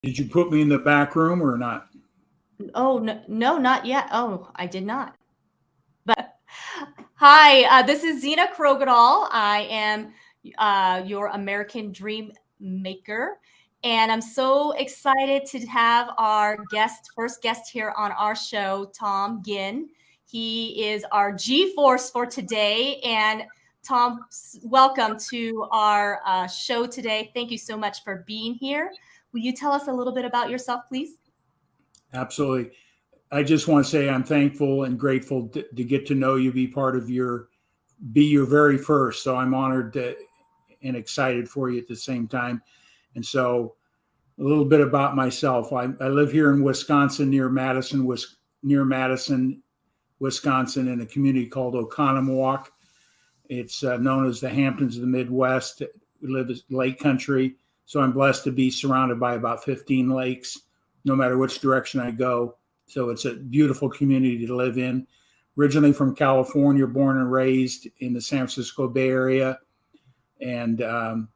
Did you put me in the back room or not? Oh, no, no, not yet. Oh, I did not. But hi, this is Zena Krogedal. I am your American Dream Maker. And I'm so excited to have our first guest here on our show, Tom Ginn. He is our G Force for today. And Tom, welcome to our show today. Thank you so much for being here. Will you tell us a little bit about yourself, please? Absolutely. I just want to say I'm thankful and grateful to get to know you, be your very first. So I'm honored and excited for you at the same time. And so a little bit about myself. I live here in Wisconsin, near Madison, Wisconsin, in a community called Oconomowoc. It's known as the Hamptons of the Midwest. We live in lake country, so I'm blessed to be surrounded by about 15 lakes, no matter which direction I go. So it's a beautiful community to live in. Originally from California, born and raised in the San Francisco Bay Area. And a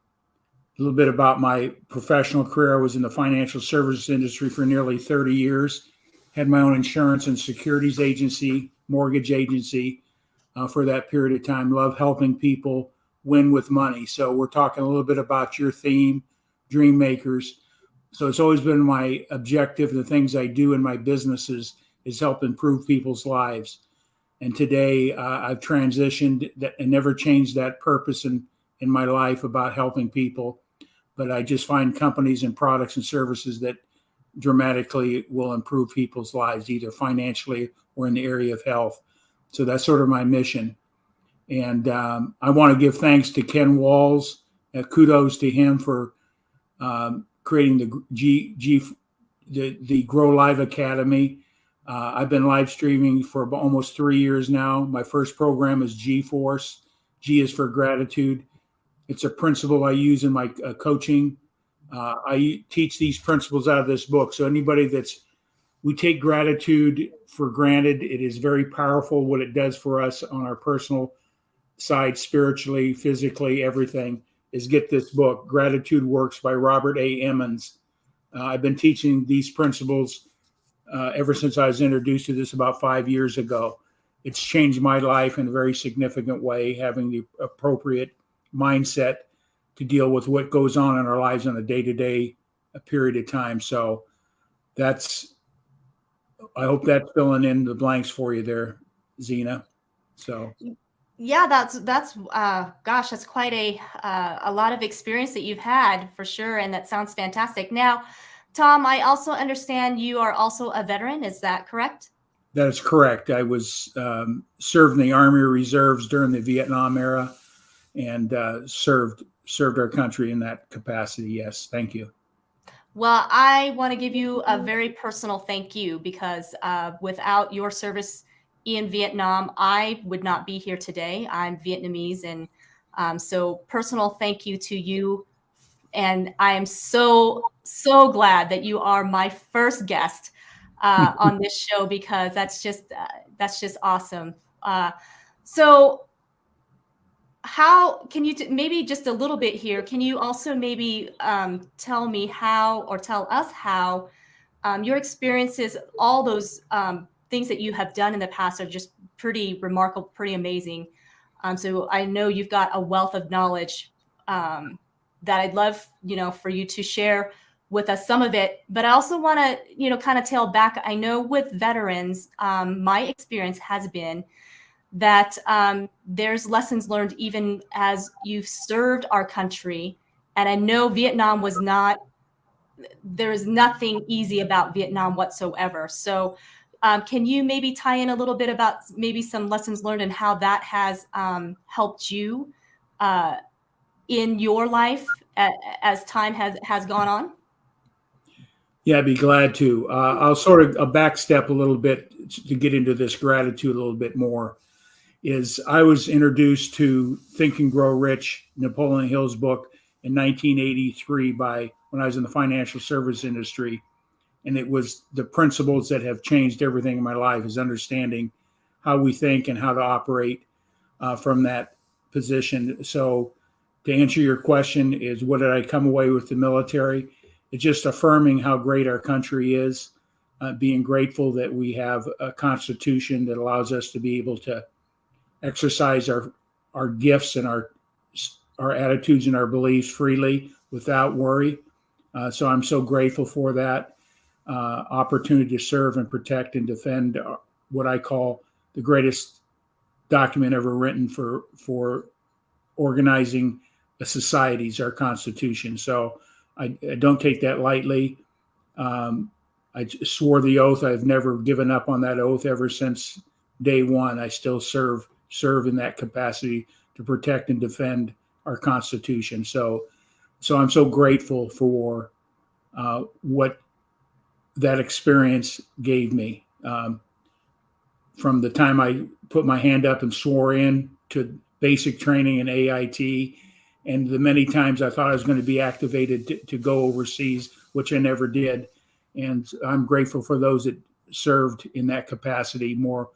little bit about my professional career. I was in the financial services industry for nearly 30 years, had my own insurance and securities agency, mortgage agency for that period of time. Love helping people win with money. So we're talking a little bit about your theme, Dream Makers. So it's always been my objective. The things I do in my businesses is help improve people's lives. And today I've transitioned and never changed that purpose in my life about helping people. But I just find companies and products and services that dramatically will improve people's lives, either financially or in the area of health. So that's sort of my mission. And I want to give thanks to Ken Walls. Kudos to him for creating the Grow Live Academy. I've been live streaming for almost 3 years now. My first program is G Force. G is for gratitude. It's a principle I use in my coaching. I teach these principles out of this book. So we take gratitude for granted. It is very powerful what it does for us on our personal side, spiritually, physically, everything. Is get this book, Gratitude Works by Robert A. Emmons. I've been teaching these principles ever since I was introduced to this about 5 years ago. It's changed my life in a very significant way, having the appropriate mindset to deal with what goes on in our lives on a day-to-day period of time. So I hope that's filling in the blanks for you there, Zena. So Yeah, that's gosh, that's quite a lot of experience that you've had for sure, and that sounds fantastic. Now, Tom, I also understand you are also a veteran. Is that correct? that is correct. I was served in the Army Reserves during the Vietnam era and served our country in that capacity. Yes, thank you. Well, I want to give you a very personal thank you because without your service in Vietnam, I would not be here today. I'm Vietnamese, and so personal thank you to you. And I am so glad that you are my first guest on this show because that's just awesome. So how can you maybe just a little bit here, can you also maybe tell me how, or tell us how your experiences, all those things that you have done in the past are just pretty remarkable, pretty amazing. So I know you've got a wealth of knowledge that I'd love, for you to share with us some of it. But I also want to, kind of tail back. I know with veterans, my experience has been that there's lessons learned even as you've served our country. And I know Vietnam was not, there is nothing easy about Vietnam whatsoever. So can you maybe tie in a little bit about maybe some lessons learned and how that has helped you in your life as time has gone on? Yeah, I'd be glad to. I'll sort of a backstep a little bit to get into this gratitude a little bit more. Is I was introduced to Think and Grow Rich, Napoleon Hill's book in 1983 by when I was in the financial service industry. And it was the principles that have changed everything in my life is understanding how we think and how to operate from that position. So to answer your question is what did I come away with the military? just affirming how great our country is, being grateful that we have a constitution that allows us to be able to exercise our gifts and our attitudes and our beliefs freely without worry. So I'm so grateful for that opportunity to serve and protect and defend what I call the greatest document ever written for organizing a societies, our Constitution. So I don't take that lightly. I swore the oath. I've never given up on that oath ever since day one. I still serve in that capacity to protect and defend our Constitution. So I'm so grateful for what that experience gave me. From the time I put my hand up and swore in to basic training in AIT, and the many times I thought I was going to be activated to go overseas, which I never did. And I'm grateful for those that served in that capacity more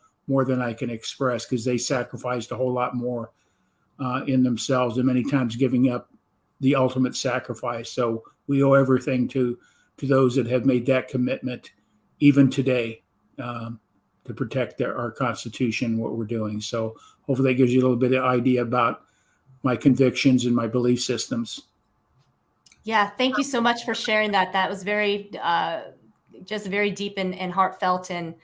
than I can express, because they sacrificed a whole lot more in themselves, and many times giving up the ultimate sacrifice. So we owe everything to those that have made that commitment, even today, to protect our Constitution, what we're doing. So hopefully that gives you a little bit of idea about my convictions and my belief systems. Yeah, thank you so much for sharing that. That was very, just very deep and heartfelt. And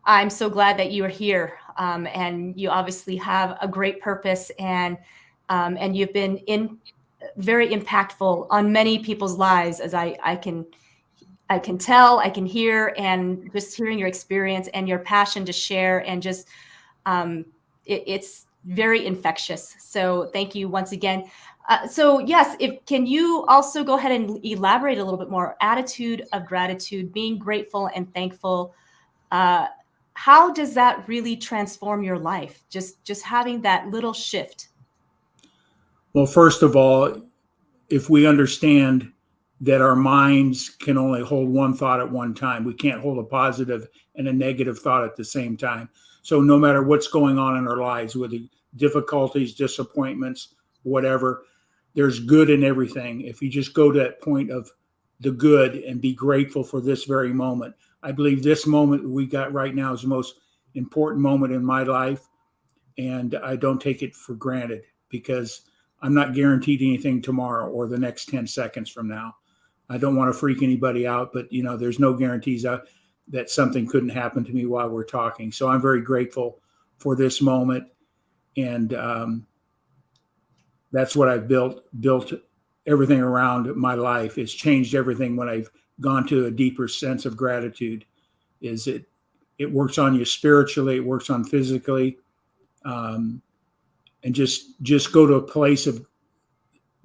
I'm so glad that you are here. And you obviously have a great purpose, and you've been very impactful on many people's lives, as I can tell, I can hear, and just hearing your experience and your passion to share, and just it's very infectious. So thank you once again. So yes, can you also go ahead and elaborate a little bit more? Attitude of gratitude, being grateful and thankful. How does that really transform your life? Just having that little shift. Well, first of all, if we understand that our minds can only hold one thought at one time, we can't hold a positive and a negative thought at the same time. So no matter what's going on in our lives, whether difficulties, disappointments, whatever, there's good in everything. If you just go to that point of the good and be grateful for this very moment. I believe this moment we got right now is the most important moment in my life, and I don't take it for granted, because I'm not guaranteed anything tomorrow or the next 10 seconds from now. I don't want to freak anybody out, but there's no guarantees that something couldn't happen to me while we're talking. So I'm very grateful for this moment, and that's what I've built everything around my life. It's changed everything when I've gone to a deeper sense of gratitude. It works on you spiritually, it works on physically, and just go to a place of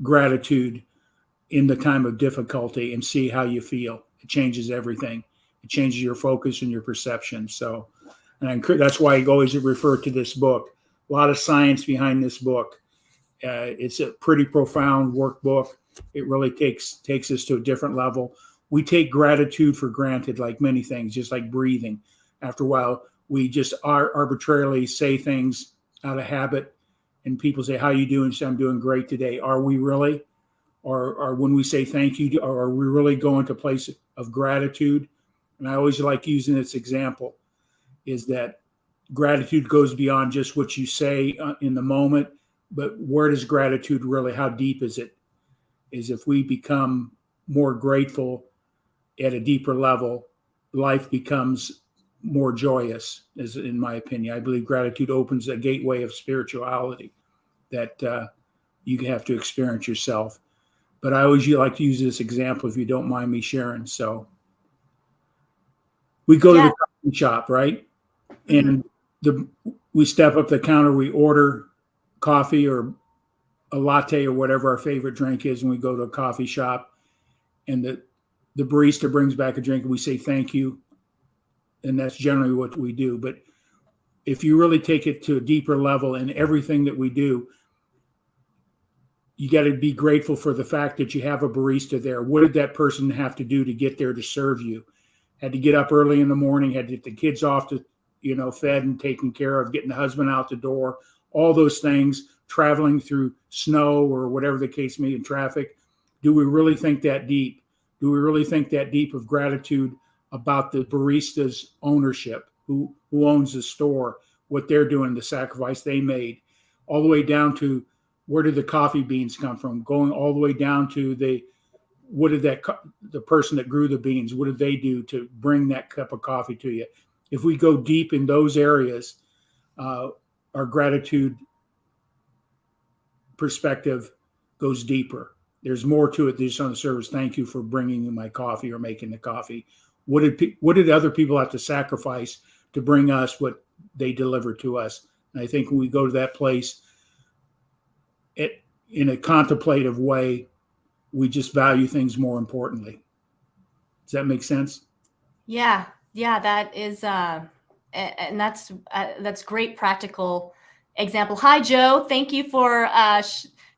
gratitude in the time of difficulty and see how you feel. It changes everything. It changes your focus and your perception. So, and that's why I always refer to this book. A lot of science behind this book. It's a pretty profound workbook. It really takes us to a different level. We take gratitude for granted, like many things, just like breathing. After a while, we just arbitrarily say things out of habit, and people say, "How you doing?" Say, "I'm doing great today." Are we really? Or when we say thank you, are we really going to a place of gratitude? And I always like using this example, is that gratitude goes beyond just what you say in the moment, but where does gratitude really, how deep is it? Is if we become more grateful at a deeper level, life becomes more joyous, as in my opinion. I believe gratitude opens a gateway of spirituality that you have to experience yourself. But I always like to use this example, if you don't mind me sharing. So we go to the coffee shop, right? Mm-hmm. And we step up the counter, we order coffee or a latte or whatever our favorite drink is when we go to a coffee shop, and the barista brings back a drink and we say thank you, and that's generally what we do. But if you really take it to a deeper level in everything that we do, you got to be grateful for the fact that you have a barista there. What did that person have to do to get there to serve you? Had to get up early in the morning, had to get the kids off to, fed and taken care of, getting the husband out the door, all those things, traveling through snow or whatever the case may be in traffic. Do we really think that deep? Do we really think that deep of gratitude about the barista's ownership, who owns the store, what they're doing, the sacrifice they made, all the way down to where did the coffee beans come from, going all the way down to the person that grew the beans, what did they do to bring that cup of coffee to you? If we go deep in those areas, our gratitude perspective goes deeper. There's more to it than just on the service. Thank you for bringing me my coffee or making the coffee. What did other people have to sacrifice to bring us what they delivered to us? And I think when we go to that place, in a contemplative way, we just value things more importantly. Does that make sense? Yeah, that is, and that's great practical example. Hi, Joe. Thank you for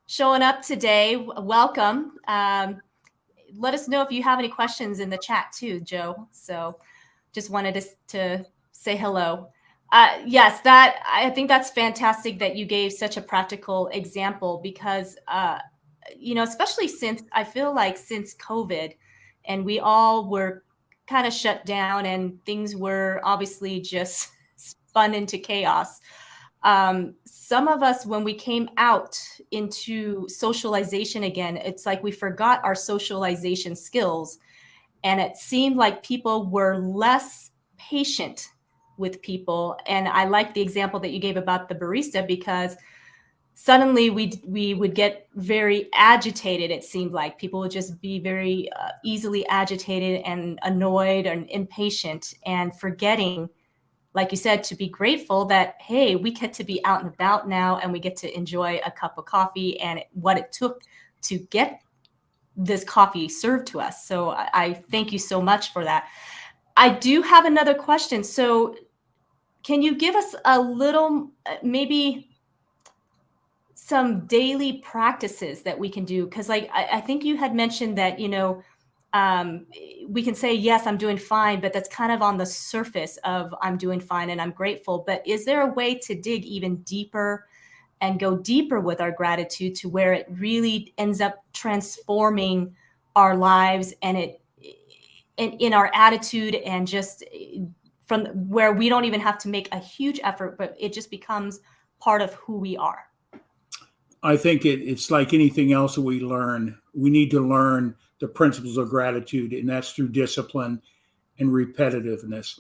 showing up today. Welcome. Let us know if you have any questions in the chat too, Joe. So just wanted to say hello. Yes, I think that's fantastic that you gave such a practical example because, especially since I feel like since COVID and we all were kind of shut down and things were obviously just spun into chaos. Some of us, when we came out into socialization again, it's like we forgot our socialization skills. And it seemed like people were less patient with people. And I like the example that you gave about the barista because suddenly we would get very agitated. It seemed like people would just be very easily agitated and annoyed and impatient and forgetting, like you said, to be grateful that, hey, we get to be out and about now and we get to enjoy a cup of coffee and what it took to get this coffee served to us. So I thank you so much for that. I do have another question. So can you give us a little, maybe some daily practices that we can do? Because like I think you had mentioned that, we can say, yes, I'm doing fine, but that's kind of on the surface of I'm doing fine and I'm grateful. But is there a way to dig even deeper and go deeper with our gratitude to where it really ends up transforming our lives and in our attitude, and just from where we don't even have to make a huge effort, but it just becomes part of who we are? I think it's like anything else that we learn. We need to learn the principles of gratitude, and that's through discipline and repetitiveness.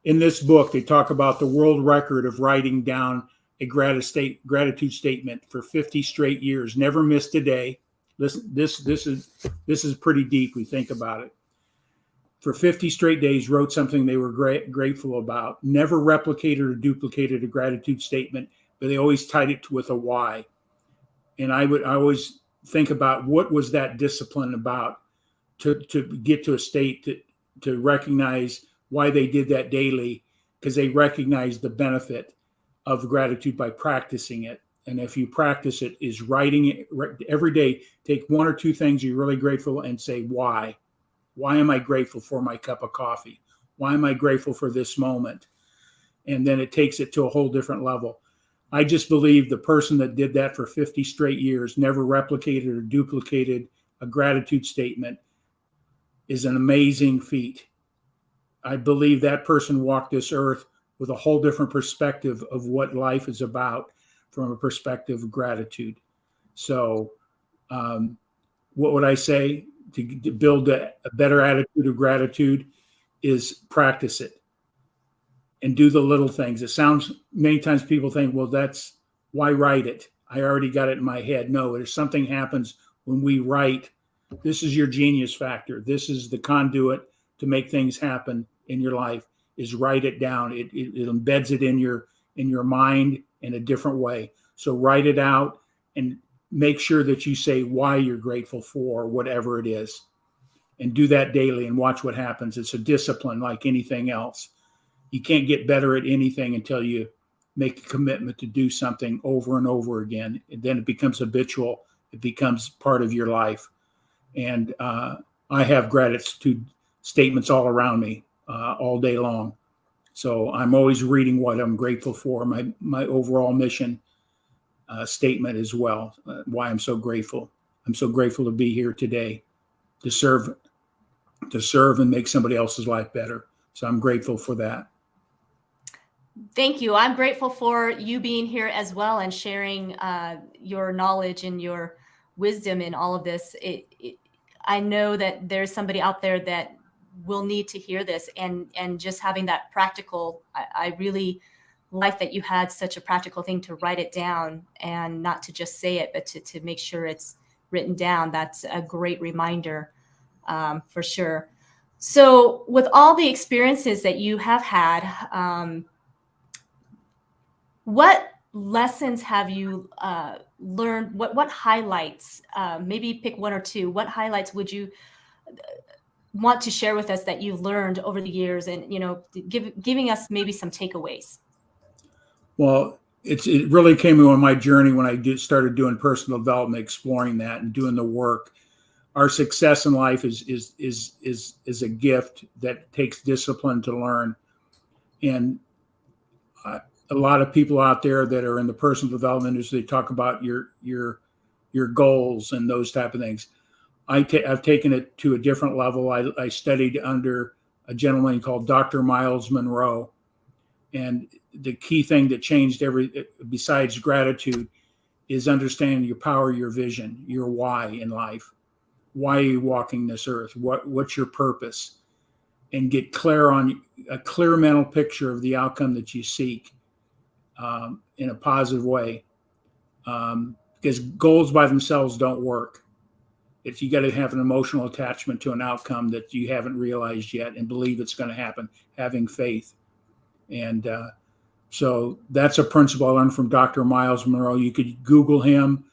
In this book, they talk about the world record of writing down a gratitude statement for 50 straight years, never missed a day. Listen, this is pretty deep. We think about it. For 50 straight days, wrote something they were grateful about. Never replicated or duplicated a gratitude statement, but they always tied it with a why. And I always think about what was that discipline about to get to a state to recognize why they did that daily, because they recognized the benefit of gratitude by practicing it. And if you practice it, is writing it every day. Take one or two things you're really grateful and say why. Why am I grateful for my cup of coffee? Why am I grateful for this moment? And then it takes it to a whole different level. I just believe the person that did that for 50 straight years, never replicated or duplicated a gratitude statement, is an amazing feat. I believe that person walked this earth with a whole different perspective of what life is about from a perspective of gratitude. So what would I say? To build a better attitude of gratitude is practice it and do the little things. It sounds, many times people think, well, that's why write it? I already got it in my head. No, there's something happens when we write. This is your genius factor. This is the conduit to make things happen in your life, is write it down. It embeds it in your mind in a different way. So write it out and make sure that you say why you're grateful for whatever it is, and do that daily and watch what happens. It's a discipline like anything else. You can't get better at anything until you make a commitment to do something over and over again. And then it becomes habitual. It becomes part of your life. And I have gratitude statements all around me all day long. So I'm always reading what I'm grateful for, my overall mission statement as well, why I'm so grateful. I'm so grateful to be here today to serve to serve and make somebody else's life better. So I'm grateful for that. Thank you. I'm grateful for you being here as well and sharing your knowledge and your wisdom in all of this. I know that there's somebody out there that will need to hear this, and just having that practical, I really like that you had such a practical thing to write it down and not to just say it, but to make sure it's written down. That's a great reminder, for sure. So with all the experiences that you have had, what lessons have you learned? What highlights? Maybe pick one or two. What highlights would you want to share with us that you've learned over the years, and giving us maybe some takeaways? Well, it really came on my journey when I started doing personal development, exploring that and doing the work. Our success in life is a gift that takes discipline to learn, and a lot of people out there that are in the personal development industry talk about your goals and those type of things. I've taken it to a different level. I studied under a gentleman called Dr. Miles Monroe, and the key thing that changed besides gratitude is understanding your power, your vision, your why in life. Why are you walking this earth? What's your purpose? And get clear on a clear mental picture of the outcome that you seek, in a positive way, because goals by themselves don't work. If you got to have an emotional attachment to an outcome that you haven't realized yet and believe it's going to happen, having faith. And so that's a principle I learned from Dr. Miles Monroe. You could Google him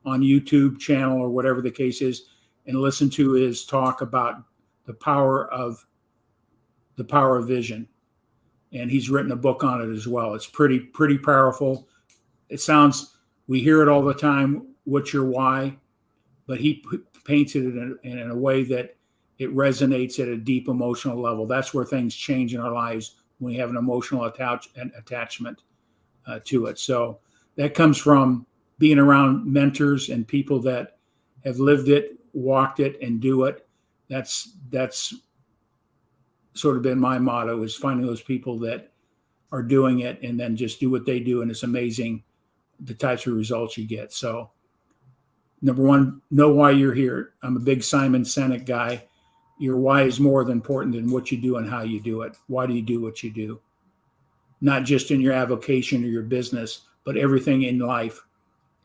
on YouTube channel or whatever the case is and listen to his talk about the power of vision. And he's written a book on it as well. It's pretty powerful. We hear it all the time, what's your why? But he paints it in a way that it resonates at a deep emotional level. That's where things change in our lives, when we have an emotional attachment to it. So that comes from being around mentors and people that have lived it, walked it, and do it. That's sort of been my motto, is finding those people that are doing it and then just do what they do. And it's amazing the types of results you get. So number one, know why you're here. I'm a big Simon Sinek guy. Your why is more than important than what you do and how you do it. Why do you do what you do? Not just in your avocation or your business, but everything in life.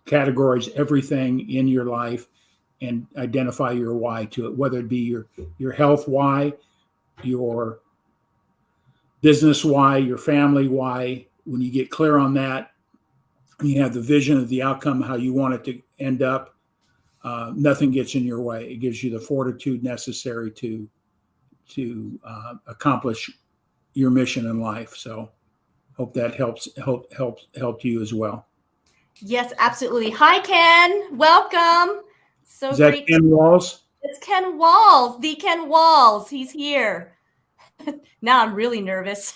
Categorize everything in your life and identify your why to it, whether it be your health why, your business why, your family why. When you get clear on that, you have the vision of the outcome, how you want it to end up, nothing gets in your way. It gives you the fortitude necessary to accomplish your mission in life. So hope that helped you as well. Yes, absolutely. Hi, Ken. Welcome. So is that great. Ken Walls? It's Ken Walls, the Ken Walls. He's here. Now I'm really nervous.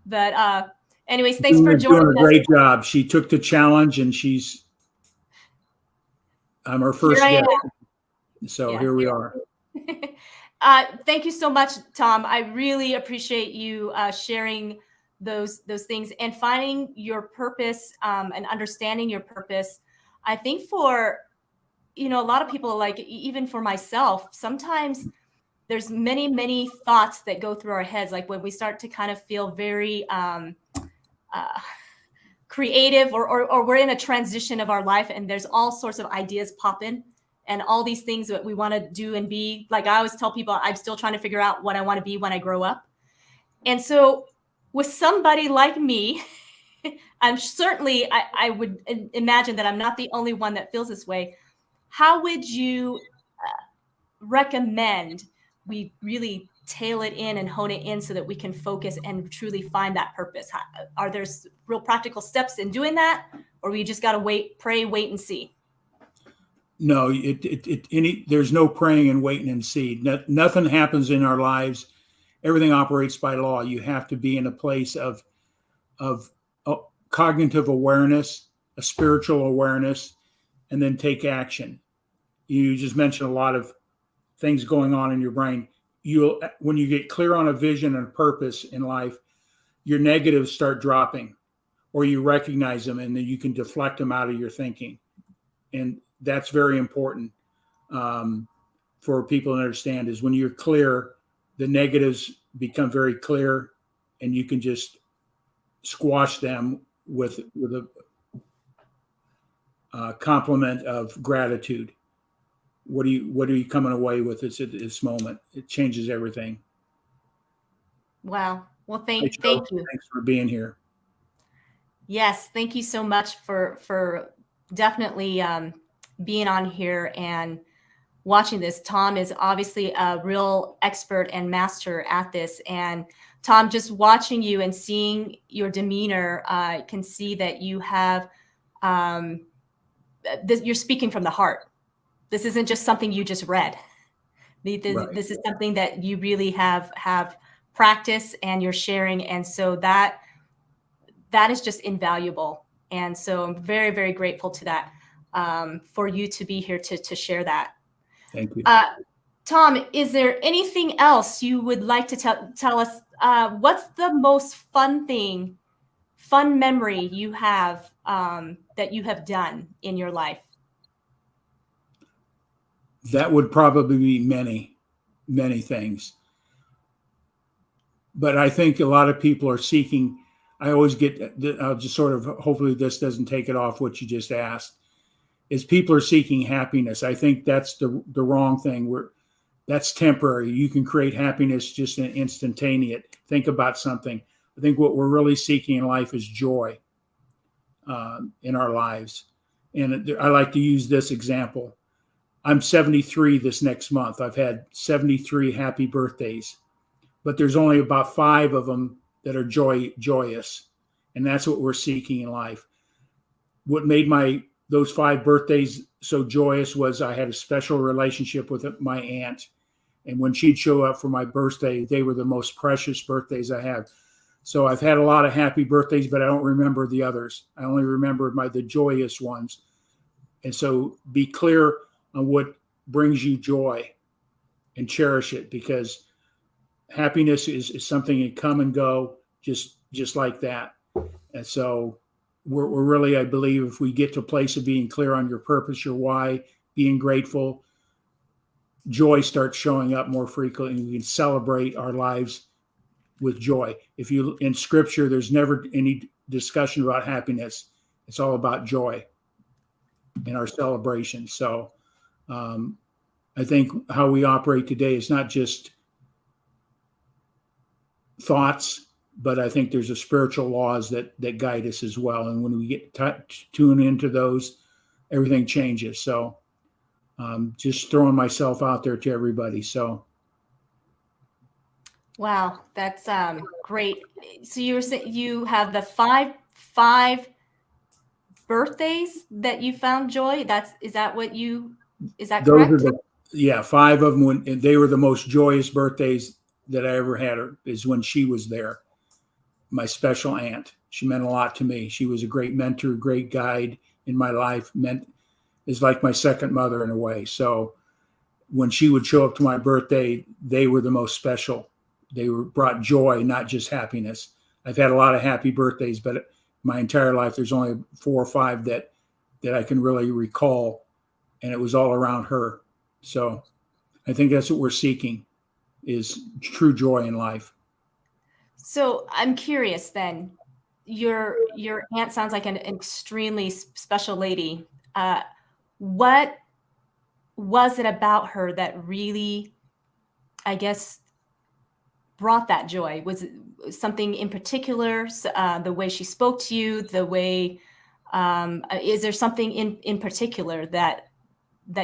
But anyways, thanks for joining us. Doing a great job. She took the challenge, and I'm her first guest. So yeah, here we are. Thank you so much, Tom. I really appreciate you sharing those things and finding your purpose, and understanding your purpose. I think for a lot of people, like even for myself, sometimes there's many thoughts that go through our heads, like when we start to kind of feel very creative, or we're in a transition of our life, and there's all sorts of ideas pop in, and all these things that we want to do and be. Like I always tell people, I'm still trying to figure out what I want to be when I grow up. And so with somebody like me, I'm certainly, I would imagine that I'm not the only one that feels this way. How would you recommend we really tail it in and hone it in so that we can focus and truly find that purpose? Are there real practical steps in doing that, or we just got to pray, wait and see? No, there's no praying and waiting and see. Nothing happens in our lives. Everything operates by law. You have to be in a place of cognitive awareness, a spiritual awareness, and then take action. You just mentioned a lot of things going on in your brain, when you get clear on a vision and purpose in life, your negatives start dropping, or you recognize them, and then you can deflect them out of your thinking. And that's very important for people to understand, is when you're clear, the negatives become very clear, and you can just squash them with a compliment of gratitude. What are you coming away with this moment? It changes everything. Wow. Well, Hey, thank Joe, you. thanks for being here. Yes, thank you so much for definitely being on here and watching this. Tom is obviously a real expert and master at this. And Tom, just watching you and seeing your demeanor, I can see that you have you're speaking from the heart. This isn't just something you just read. Right. This is something that you really have practiced and you're sharing, and so that is just invaluable. And so I'm very, very grateful to that, for you to be here to share that. Thank you. Tom, is there anything else you would like to tell us? What's the most fun memory you have, that you have done in your life? That would probably be many things. But I think a lot of people are seeking, I always get, I'll just sort of, hopefully this doesn't take it off what you just asked, is people are seeking happiness. I think that's the wrong thing. That's temporary. You can create happiness just instantaneous. Think about something. I think what we're really seeking in life is joy in our lives. And I like to use this example. I'm 73 this next month. I've had 73 happy birthdays, but there's only about 5 of them that are joyous. And that's what we're seeking in life. What made those 5 birthdays so joyous was I had a special relationship with my aunt. And when she'd show up for my birthday, they were the most precious birthdays I had. So I've had a lot of happy birthdays, but I don't remember the others. I only remember the joyous ones. And so be clear on what brings you joy and cherish it, because happiness is something that come and go just like that. And so we're really, I believe, if we get to a place of being clear on your purpose, your why, being grateful, joy starts showing up more frequently, and we can celebrate our lives with joy. In scripture, there's never any discussion about happiness. It's all about joy in our celebration. So I think how we operate today is not just thoughts, but I think there's a spiritual laws that guide us as well. And when we get tuned into those, everything changes. So just throwing myself out there to everybody. So. Wow, that's great. So you were saying you have the five birthdays that you found joy. Is that correct? 5 of them, and they were the most joyous birthdays that I ever had, is when she was there. My special aunt. She meant a lot to me. She was a great mentor, great guide in my life. Is like my second mother in a way. So when she would show up to my birthday, they were the most special. They brought joy, not just happiness. I've had a lot of happy birthdays, but my entire life, there's only 4 or 5 that I can really recall, and it was all around her. So I think that's what we're seeking, is true joy in life. So I'm curious then, your aunt sounds like an extremely special lady. What was it about her that really, I guess, brought that joy? Was it something in particular? The way she spoke to you, the way, is there something in particular that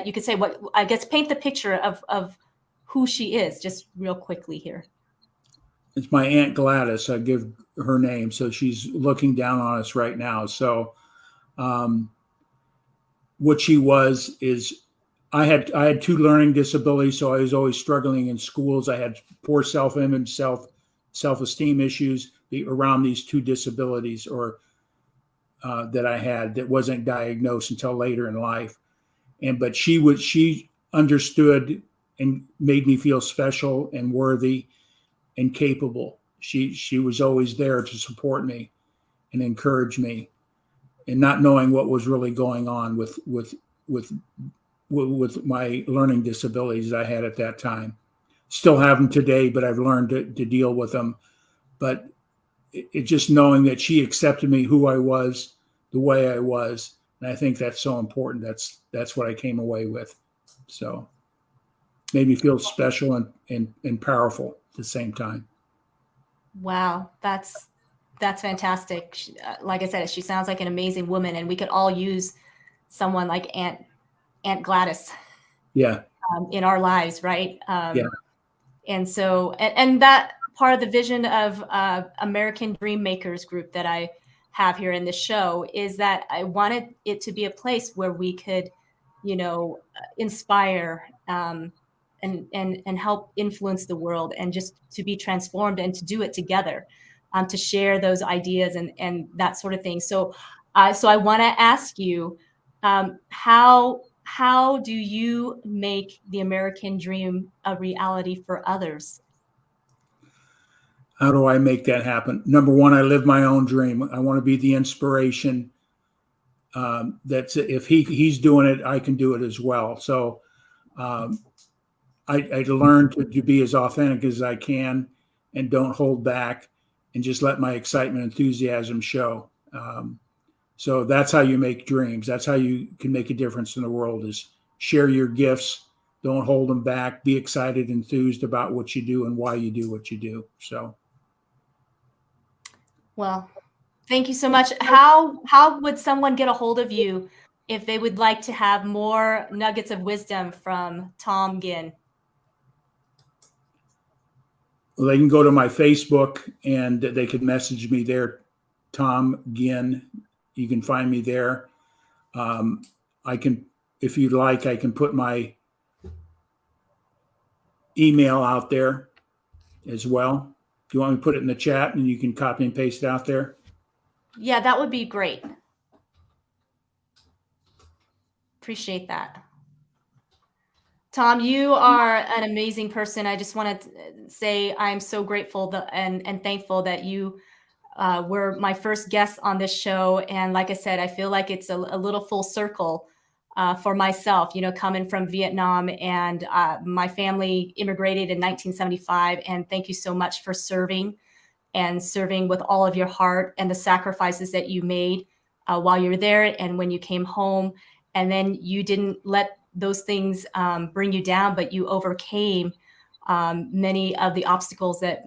you could say? What, I guess, paint the picture of who she is, just real quickly here. It's my Aunt Gladys. I give her name. So she's looking down on us right now. So what she was is, I had 2 learning disabilities. So I was always struggling in schools. I had poor self-image, self-esteem issues around these 2 disabilities, or that I had, that wasn't diagnosed until later in life. But she understood and made me feel special and worthy and capable. She was always there to support me and encourage me, and not knowing what was really going on with my learning disabilities I had at that time. Still have them today, but I've learned to deal with them. But it just knowing that she accepted me who I was, the way I was, and I think that's so important. That's what I came away with. So made me feel special and powerful at the same time. Wow, that's fantastic. Like I said, she sounds like an amazing woman, and we could all use someone like Aunt Gladys. Yeah. In our lives, right? Yeah. And so, and that part of the vision of American Dream Makers group that I have here in the show is that I wanted it to be a place where we could, inspire and help influence the world, and just to be transformed and to do it together, to share those ideas and that sort of thing. So I want to ask you, how do you make the American dream a reality for others? How do I make that happen? Number one, I live my own dream. I want to be the inspiration. That's if he's doing it, I can do it as well. So I learned to be as authentic as I can and don't hold back and just let my excitement and enthusiasm show. So that's how you make dreams. That's how you can make a difference in the world, is share your gifts. Don't hold them back. Be excited, enthused about what you do and why you do what you do. So. Well, thank you so much. How would someone get a hold of you if they would like to have more nuggets of wisdom from Tom Ginn? Well, they can go to my Facebook and they can message me there, Tom Ginn. You can find me there. I can, if you'd like, I can put my email out there as well. If you want me to put it in the chat and you can copy and paste it out there. Yeah, that would be great. Appreciate that. Tom, you are an amazing person. I just want to say I'm so grateful and thankful that you were my first guest on this show. And like I said, I feel like it's a little full circle for myself, coming from Vietnam, and my family immigrated in 1975. And thank you so much for serving with all of your heart, and the sacrifices that you made while you were there and when you came home. And then you didn't let those things bring you down, but you overcame many of the obstacles that,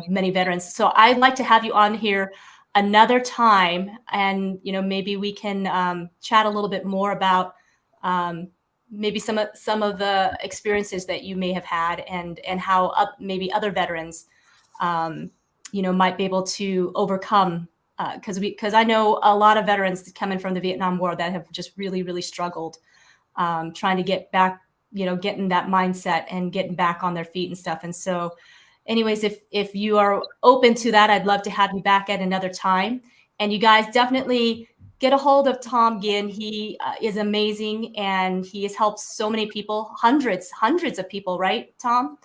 many veterans. So I'd like to have you on here another time, and, maybe we can chat a little bit more about maybe some of the experiences that you may have had, and how maybe other veterans, might be able to overcome, because I know a lot of veterans coming from the Vietnam War that have just really, really struggled trying to get back, getting that mindset and getting back on their feet and stuff. And so anyways, if you are open to that, I'd love to have you back at another time. And you guys definitely get a hold of Tom Ginn. He is amazing, and he has helped so many people, hundreds of people, right, Tom?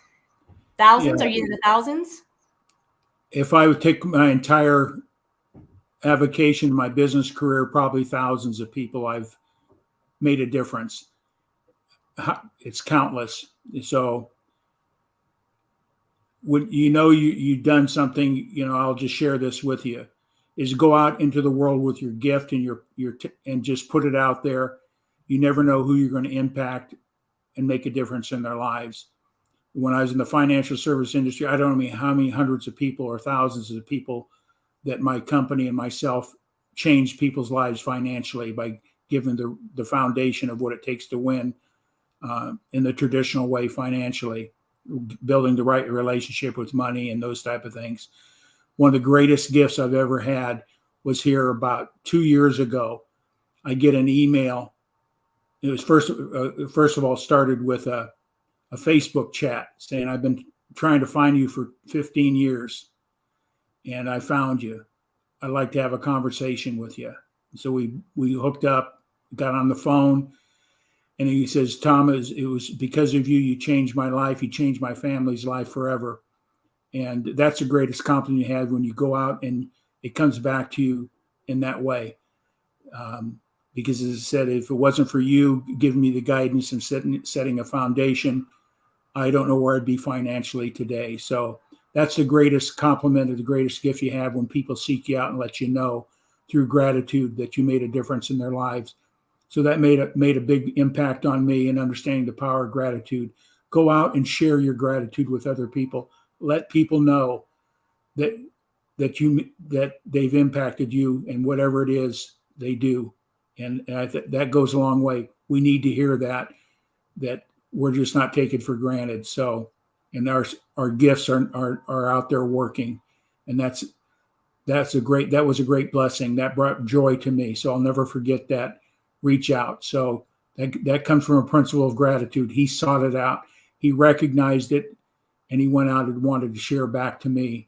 Thousands? Yeah. Are you in the thousands? If I would take my entire avocation, my business career, probably thousands of people I've made a difference. It's countless. So when you've done something, I'll just share this with you, is go out into the world with your gift and and just put it out there. You never know who you're going to impact and make a difference in their lives. When I was in the financial service industry, I don't know how many hundreds of people or thousands of people that my company and myself changed people's lives financially by giving the foundation of what it takes to win in the traditional way financially, building the right relationship with money and those type of things. One of the greatest gifts I've ever had was here about 2 years ago. I get an email. It was first of all started with a Facebook chat saying, I've been trying to find you for 15 years and I found you. I'd like to have a conversation with you. So we hooked up, got on the phone, And he says, Tom, it was because of you. You changed my life. You changed my family's life forever. And that's the greatest compliment you have, when you go out and it comes back to you in that way. Because as I said, if it wasn't for you giving me the guidance and setting a foundation, I don't know where I'd be financially today. So that's the greatest compliment or the greatest gift you have, when people seek you out and let you know through gratitude that you made a difference in their lives. So that made a big impact on me in understanding the power of gratitude. Go out and share your gratitude with other people. Let people know that they've impacted you, and whatever it is they do. And that goes a long way. We need to hear that we're just not taken for granted. So, and our gifts are out there working, and that was a great blessing. That brought joy to me. So I'll never forget that. Reach out. So that comes from a principle of gratitude. He sought it out. He recognized it, and he went out and wanted to share back to me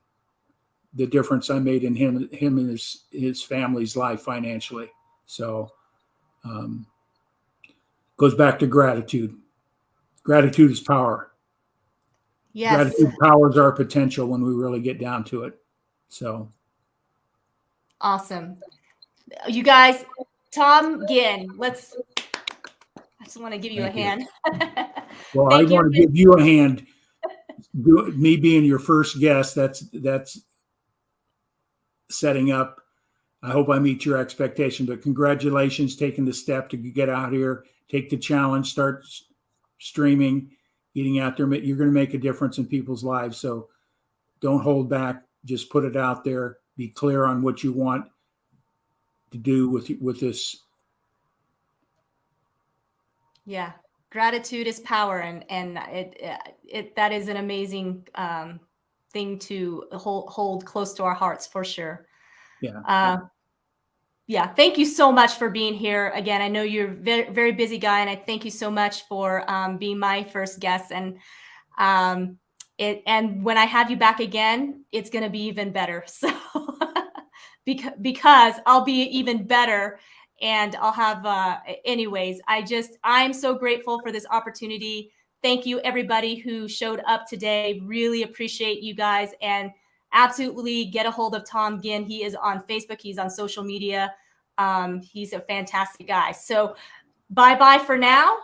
the difference I made in him and his family's life financially. So, goes back to gratitude. Gratitude is power. Yes. Gratitude powers our potential when we really get down to it. So awesome. You guys, Tom Ginn, I just want to give you a hand. Well, I want to give you a hand. Me being your first guest, that's setting up. I hope I meet your expectation, but congratulations taking the step to get out here, take the challenge, start streaming, getting out there. You're going to make a difference in people's lives. So don't hold back. Just put it out there. Be clear on what you want to do with this. Yeah. Gratitude is power. And that is an amazing thing to hold close to our hearts, for sure. Yeah. Yeah. Thank you so much for being here. Again, I know you're a very, very busy guy, and I thank you so much for being my first guest. And and when I have you back again, it's going to be even better. So because I'll be even better, and I'll have anyways, I'm so grateful for this opportunity. Thank you, everybody who showed up today. Really appreciate you guys, and absolutely get a hold of Tom Ginn. He is on Facebook. He's on social media. He's a fantastic guy. So bye-bye for now,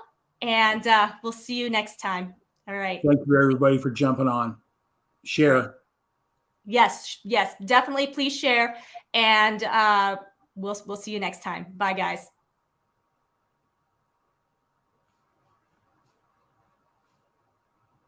and we'll see you next time. All right. Thank you, everybody, for jumping on. Share. Right. Yes, definitely. Please share, and we'll see you next time. Bye, guys.